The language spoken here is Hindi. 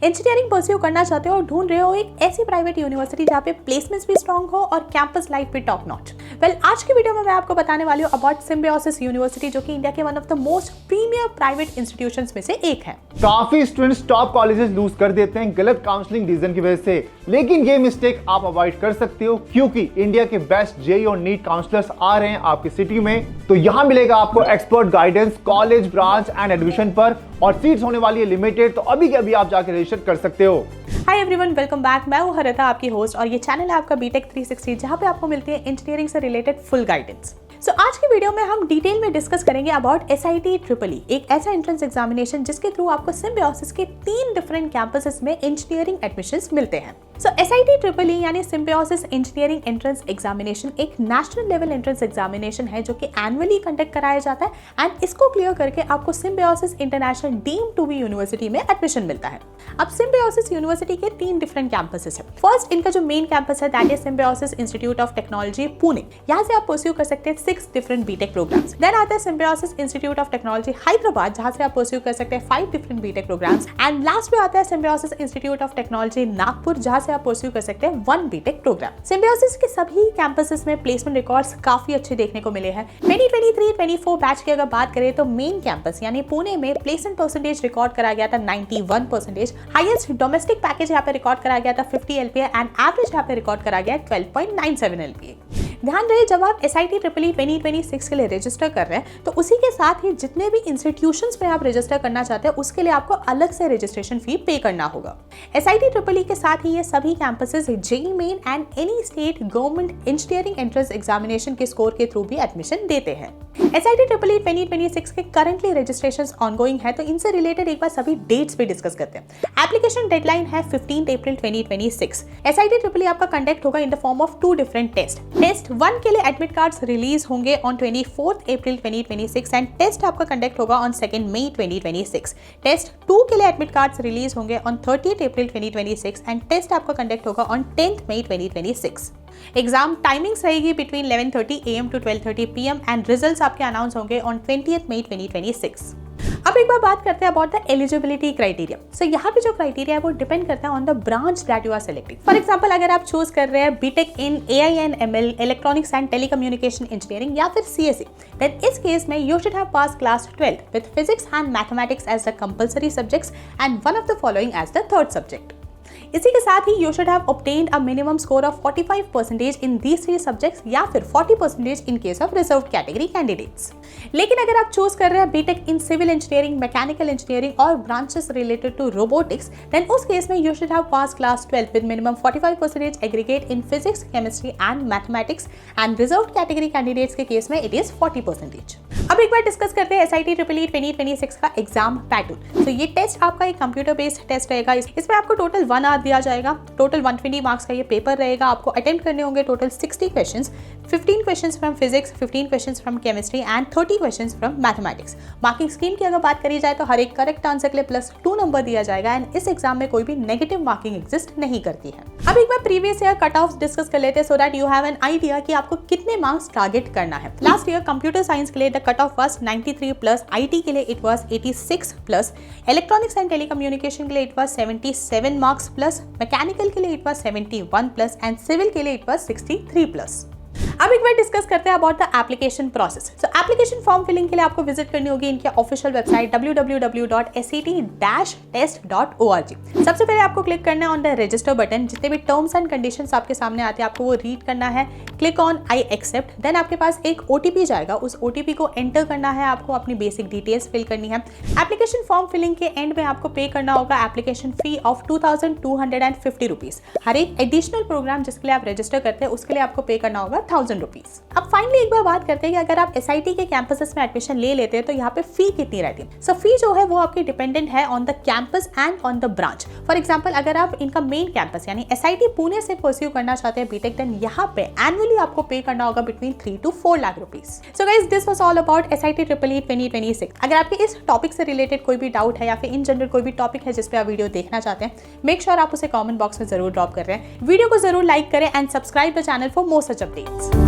इंजीनियरिंग परस्यू करना चाहते हो और ढूंढ रहे हो एक ऐसी प्राइवेट यूनिवर्सिटी जहाँ पे प्लेसमेंट्स भी स्ट्रॉन्ग हो और कैंपस लाइफ भी टॉप नॉच। वेल, आज की वीडियो में मैं आपको बताने वाली हूँ अबाउट सिम्बायोसिस यूनिवर्सिटी, जो कि इंडिया के one of the most premier private institutions में से एक है। काफी स्टूडेंट्स टॉप कॉलेजेस लूज कर देते हैं गलत काउंसलिंग डिसीजन की वजह से, लेकिन ये मिस्टेक आप अवॉइड कर सकते हो क्योंकि इंडिया के बेस्ट जेईई और नीट काउंसलर्स आ रहे हैं आपकी सिटी में। तो यहाँ मिलेगा आपको expert guidance college, branch and admission पर, और सीट्स होने वाली है लिमिटेड, तो अभी के अभी आप जाकर रजिस्टर कर सकते हो। Hi everyone, welcome back. मैं हूं हरिता, आपकी होस्ट, और ये चैनल है आपका बीटेक 360, जहां पे आपको मिलती है इंजीनियरिंग से रिलेटेड फुल गाइडेंस। सो आज की वीडियो में हम डिटेल में डिस्कस करेंगे अबाउट SIT-EEE, एक ऐसा एंट्रेंस एग्जामिनेशन जिसके थ्रू आपको सिम्बायोसिस के 3 डिफरेंट कैंपसेस में इंजीनियरिंग एडमिशंस मिलते हैं। सो SIT-EEE यानी सिम्बायोसिस इंजीनियरिंग एंट्रेंस एग्जामिनेशन एक नेशनल लेवल एंट्रेंस एग्जामिनेशन है जो कि एनुअली कंडक्ट कराया जाता है एंड इसको क्लियर करके आपको Symbiosis international deemed to be university में एडमिशन मिलता है। अब सिम्बायोसिस यूनिवर्सिटी के 3 डिफरेंट कैंपसेस है। फर्स्ट, इनका जो मेन कैंपस है that is symbiosis institute of technology Pune. यहाँ से आप परस्यू कर सकते हैं 6 डिफरेंट बीटेक प्रोग्राम्स। देन आता है Symbiosis institute of technology Hyderabad, जहाँ से आप परस्यू कर सकते हैं 5 different B Tech programmes. And last में आता है Symbiosis institute of technology Nagpur, जहाँ से आप परस्यू कर सकते हैं 1 बीटेक प्रोग्राम। सिम्बायोसिस के सभी कैंपसेस में प्लेसमेंट रिकॉर्ड्स काफी अच्छे देखने को मिले हैं। 2023-24 बैच की अगर बात करें तो मेन कैंपस यानी पुणे में प्लेसमेंट परसेंटेज रिकॉर्ड करा गया था 91%। हाईएस्ट डोमेस्टिक पैकेज यहाँ पे रिकॉर्ड करा गया था 50 LPA एंड एवरेज यहाँ पे रिकॉर्ड करा गया 12.97 LPA। ध्यान रहे, जब आप SIT-EEE 2026 के लिए रजिस्टर कर रहे हैं तो उसी के साथ ही जितने भी इंस्टीट्यूशंस में आप रजिस्टर करना चाहते हैं उसके लिए आपको अलग से रजिस्ट्रेशन फी पे करना होगा। SIT-EEE के साथ ही ये सभी campuses JEE main and any state government engineering entrance examination के स्कोर के थ्रू भी एडमिशन देते हैं। SIT-EEE 2026 के करंटली रजिस्ट्रेशंस ऑनगोइंग है, तो इनसे रिलेटेड एक बार सभी डेट्स भी डिस्कस करते हैं। एप्लीकेशन डेडलाइन है 15 अप्रैल 2026। SIT-EEE आपका कंडक्ट होगा in the form of 2 different test 1 के लिए एडमिट कार्ड्स रिलीज होंगे ऑन 24 अप्रैल 2026 एंड टेस्ट आपका कंडक्ट होगा ऑन 2 मई 2026। टेस्ट 2 के लिए एडमिट कार्ड्स रिलीज होंगे ऑन 30 अप्रैल 2026 एंड टेस्ट आपका कंडक्ट होगा ऑन 10 मई 2026। एग्जाम टाइमिंग्स रहेगी between 11:30 AM to 12:30 PM and results आपके अनाउंस होंगे ऑन 20 मई 2026। अब एक बार बात करते हैं about the eligibility criteria. So यहाँ पे जो क्राइटेरिया है वो डिपेंड करता है on the branch that you are selecting. For example, अगर आप चूज कर रहे हैं BTech in AI and ML, electronics and telecommunication engineering या फिर CSE, देन इस केस में you should have pass class 12 with physics and mathematics as the compulsory subjects and one of the following as the third subject. इसी के साथ ही you should have obtained a minimum score of 45% in these 3 subjects या फिर 40% in case of reserve category candidates. लेकिन अगर आप चूज कर रहे हैं BTech in civil engineering, mechanical engineering और branches related to robotics, then उस केस में you should have pass class 12 with minimum 45% aggregate in physics, chemistry and mathematics and reserve category candidates के केस में इट इज 40%। अब एक बार डिस्कस करते हैं SIT-EEE 2026 का एग्जाम पैटर्न। तो ये टेस्ट आपका एक कंप्यूटर बेस्ड टेस्ट रहेगा। इसमें आपको टोटल 1 आवर दिया जाएगा। टोटल 120 मार्क्स का ये पेपर रहेगा। आपको अटेम्प्ट करने होंगे total 60 questions, 15 questions from physics, 15 questions from chemistry and 30 questions from mathematics. Marking scheme की अगर बात करी जाए तो हर एक करेक्ट आंसर के लिए +2 नंबर दिया जाएगा एंड इस एग्जाम में कोई भी नेगेटिव मार्किंग एग्जिस्ट नहीं करती है। अब एक बार previous year cut off discuss कर लेते हैं so that you have an idea कि आपको कितने मार्क्स टारगेट करना है। लास्ट ईयर कंप्यूटर साइंस के लिए the cut off was 93+, IT के लिए it was 86+, electronics and telecommunication के लिए it was 77 marks plus, mechanical के लिए इट वाज 71+ एंड सिविल के लिए इट वाज 63+। अब एक बार डिस्कस करते हैं about the application process. So application form filling के लिए आपको विजिट करनी होगी इनके ऑफिशियल वेबसाइट www.sat-test.org। सबसे पहले आपको क्लिक करना है ऑन द रजिस्टर बटन। जितने भी टर्म्स एंड कंडीशंस आपके सामने आते हैं आपको वो रीड करना है। Click on I accept. Then आपके पास एक OTP जाएगा, उस OTP को एंटर करना है। आपको अपनी बेसिक डिटेल्स फिल करनी है। एप्लीकेशन फॉर्म फिलिंग के एंड में आपको पे करना होगा एप्लीकेशन फी ऑफ 2250 रुपीज। हर एक एडिशनल प्रोग्राम जिसके लिए आप रजिस्टर करते हैं उसके लिए आपको पे करना होगा 1000 रुपीज। अब फाइनली एक बार बात करते हैं कि अगर आप SIT के कैंपसेस में एडमिशन ले लेते हैं तो यहाँ पे फी कितनी रहती है। सो फी जो है वो आपकी डिपेंडेंट है on the campus and on the branch. For example, अगर आप इनका मेन कैंपस यानी SIT पुणे से परस्यू करना चाहते हैं बीटेक, देन यहाँ पे एनुअली आपको पे करना होगा between 3 to 4 lakh rupees. So guys, this was all about SIT-EEE 2026। अगर आपके इस टॉपिक से रिलेटेड कोई भी डाउट है या फिर इन जनरल कोई भी टॉपिक है जिस पे आप वीडियो देखना चाहते हैं, मेक श्योर आप उसे कमेंट बॉक्स में जरूर ड्रॉप कर रहे हैं। वीडियो को जरूर लाइक करें and subscribe the channel for more such updates.